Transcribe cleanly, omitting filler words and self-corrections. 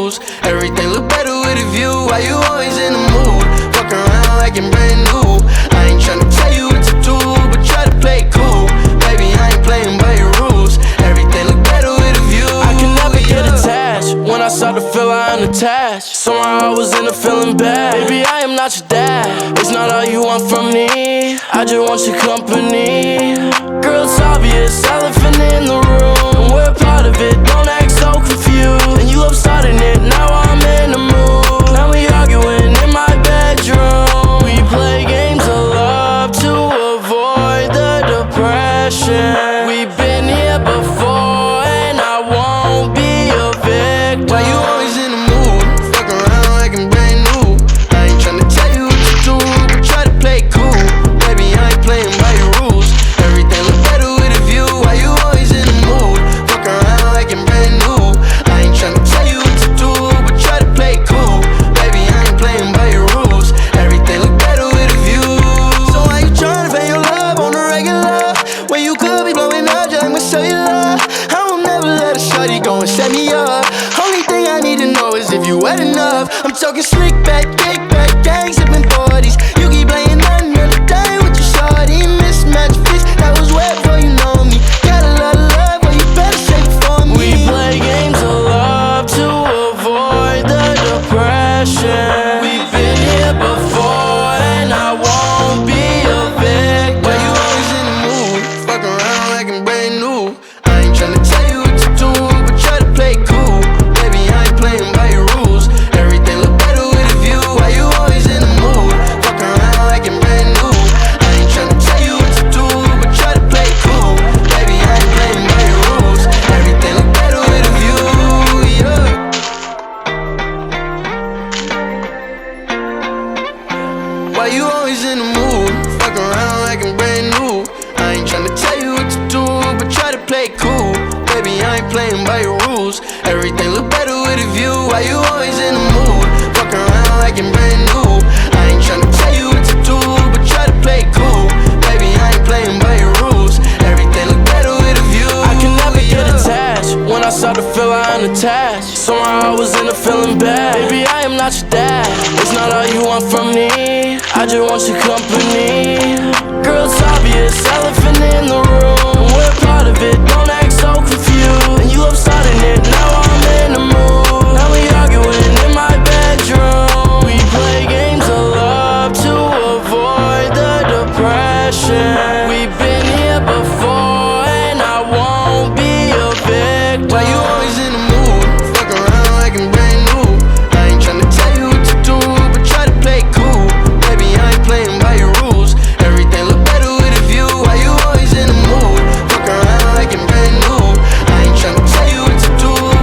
rules. Everything look better with a view. Why you always in the mood? Fuck around like I'm brand new. I ain't tryna tell you what to do, but try to play it cool. Baby, I ain't playing by your rules. Everything look better with a view. I can never get attached. When I start to feel I am attached, somehow I was in a feeling bad. Baby, I am not your dad. It's not all you want from me. I just want your company. Girl, it's obvious, elephant in the room. We're part of it, don't act so confused. And you love starting it, now I'm in the mood. Now we arguing in my bedroom. We play games of love to avoid the depression. We've been here before and I won't be a victim. Why you always in the mood? Fuck around like I'm brand new. I ain't tryna tell you what to do, but try to play it cool. Baby, I ain't playing by your rules. Everything look better with a view. Why you always in the mood? Fuck around like I'm brand new. I ain't tryna tell you what to do, but try to play it cool. Baby, I ain't playing by your rules. Everything look better with a view. So why you tryna pay your love on the regular when you could be blowing up just like my cellular? I will never let a shawty go and set me up. Only thing I need to know is if you wet enough. I'm talking slick back, kick back, gang sipping 40s. You keep playing another day with your shawty. Mismatch fits, that was wet before you know me. Got a lot of love, but you better shake it for me. We play games of love to avoid the depression. We've been here before and I won't be a victim. Why you always in the mood? Fuck around like I'm brand new. I ain't tryna tell you what to do, but try to play it cool. Baby, I ain't playing by your rules. Everything look better with a view. Why you always in the mood? Fuck around like I'm brand new. I ain't tryna tell you what to do, but try to play it cool. Baby, I ain't playing by your rules. Everything look better with a view, yeah. Why you always in the mood? Fuck around like I'm brand new. I ain't tryna tell you what to do, but try to play it cool. Baby, I ain't playing by your rules. Everything look better with a view. Why you always in the mood? Fuck around like I'm brand new. I ain't tryna tell you what to do, but try to play it cool. Baby, I ain't playing by your rules. Everything look better with a view. I can never get attached. When I start to feel I am attached, somehow I was in a feeling bad. Baby, I am not your dad. It's not all you want from me. I just want your company. Girl, it's obvious, elephant in the room. We're part of it, don't act so confused.